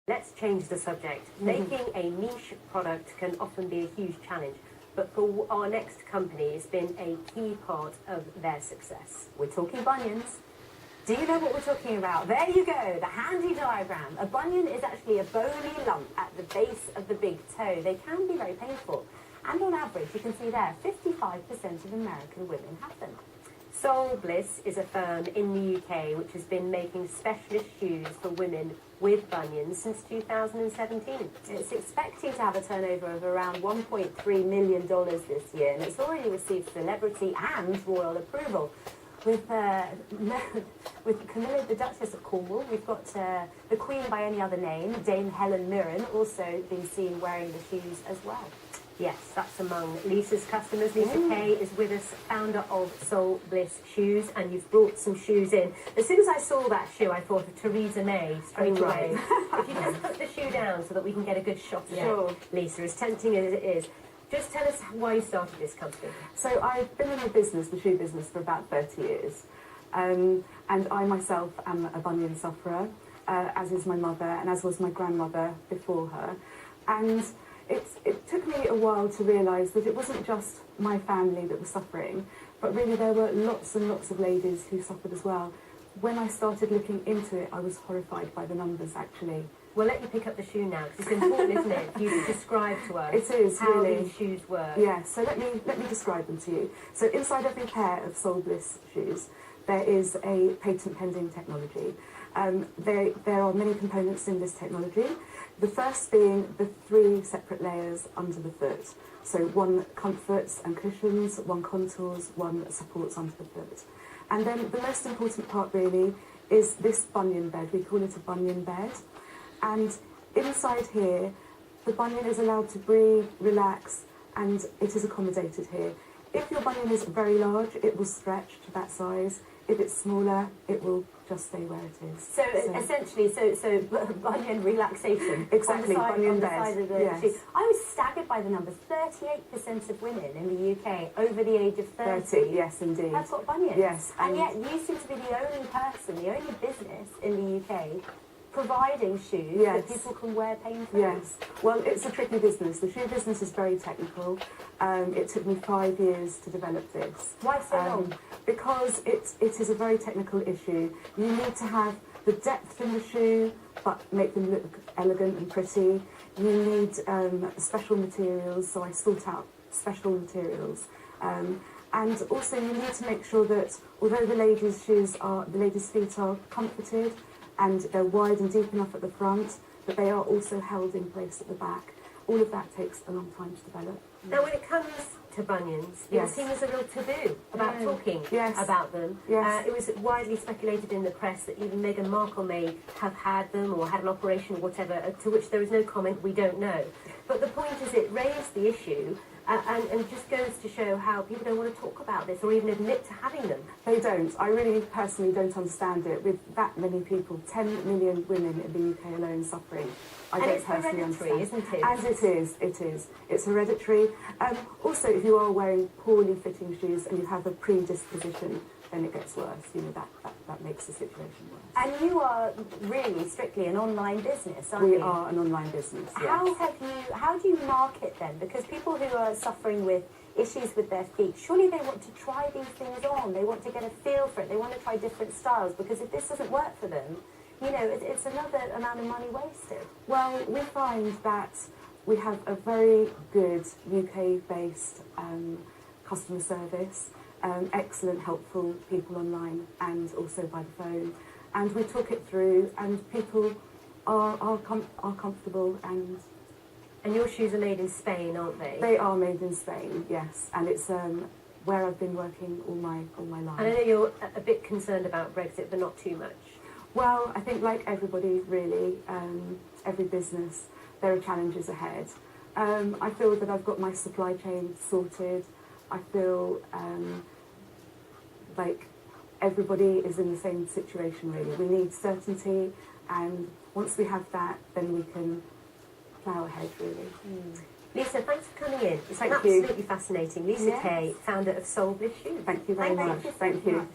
Let's change the subject. Making a niche product can often be a huge challenge, but for our next company, it's been a key part of their success. We're talking bunions. Do you know what we're talking about? There you go, the handy diagram. A bunion is actually a bony lump at the base of the big toe. They can be very painful. And on average, you can see there, 55% of American women have them. Sole Bliss is a firm in the UK which has been making specialist shoes for women with bunions since 2017. It's expecting to have a turnover of around $1.3 million this year, and it's already received celebrity and royal approval. With Camilla, the Duchess of Cornwall, we've got the Queen by any other name, Dame Helen Mirren, also being seen wearing the shoes as well. Yes, that's among Lisa's customers. Lisa Kay is with us, founder of Sole Bliss Shoes, and you've brought some shoes in. As soon as I saw that shoe, I thought of Theresa May straight away. If you just put the shoe down so that we can get a good shot of it, Lisa, as tempting as it is. Just tell us why you started this company. So I've been in the shoe business for about 30 years. And I myself am a bunion sufferer, as is my mother, and as was my grandmother before her. And it took me a while to realise that it wasn't just my family that was suffering, but really there were lots and lots of ladies who suffered as well. When I started looking into it, I was horrified by the numbers, actually. We'll let you pick up the shoe now, because it's important, isn't it, for you to describe to us it is, how really. These shoes work. Yeah, so let me describe them to you. So inside every pair of Sole Bliss shoes, there is a patent-pending technology. There are many components in this technology. The first being the 3 separate layers under the foot. So one comforts and cushions, one contours, one supports under the foot. And then the most important part really is this bunion bed. We call it a bunion bed. And inside here, the bunion is allowed to breathe, relax, and it is accommodated here. If your bunion is very large, it will stretch to that size. If it's smaller, it will just stay where it is. So essentially, so bunion relaxation. Exactly, bunion bed. Side of the shoe. I was staggered by the numbers. 38% of women in the UK over the age of 30. Yes, indeed. Have got bunions. Yes. And yet you seem to be the only person, the only business in the UK providing shoes that people can wear pain-free. Yes. Well, it's a tricky business. The shoe business is very technical. It took me 5 years to develop this. Why so long? Because it is a very technical issue. You need to have the depth in the shoe, but make them look elegant and pretty. You need special materials, so I sort out special materials. And also you need to make sure that although the ladies' feet are comforted, and they're wide and deep enough at the front, but they are also held in place at the back. All of that takes a long time to develop. Now, when it comes to bunions, it was seen as a real taboo about talking about them. Yes. It was widely speculated in the press that even Meghan Markle may have had them or had an operation or whatever, to which there is no comment, we don't know. But the point is it raised the issue and just goes to show how people don't want to talk about this or even admit to having them. They don't. I really personally don't understand it. With that many people, 10 million women in the UK alone suffering, I don't personally understand. Isn't it? And it is. It's hereditary. Also, if you are wearing poorly fitting shoes and you have a predisposition, then it gets worse. You know, that makes the situation worse. And you are really strictly an online business, aren't you? We are an online business, yes. How do you market them? Because people who are suffering with issues with their feet, surely they want to try these things on. They want to get a feel for it. They want to try different styles, because if this doesn't work for them, you know, it's another amount of money wasted. Well, we find that we have a very good UK-based customer service, excellent, helpful people online and also by the phone. And we talk it through, and people are comfortable. And your shoes are made in Spain, aren't they? They are made in Spain, yes. And it's where I've been working all my life. And I know you're a bit concerned about Brexit, but not too much. Well, I think like everybody, really, every business, there are challenges ahead. I feel that I've got my supply chain sorted. I feel like everybody is in the same situation, really. We need certainty, and once we have that, then we can plough ahead, really. Lisa, thanks for coming in. It's Thank absolutely you. fascinating. Lisa Kay, founder of Sole Bliss Shoes. Thank you very much. Thank you.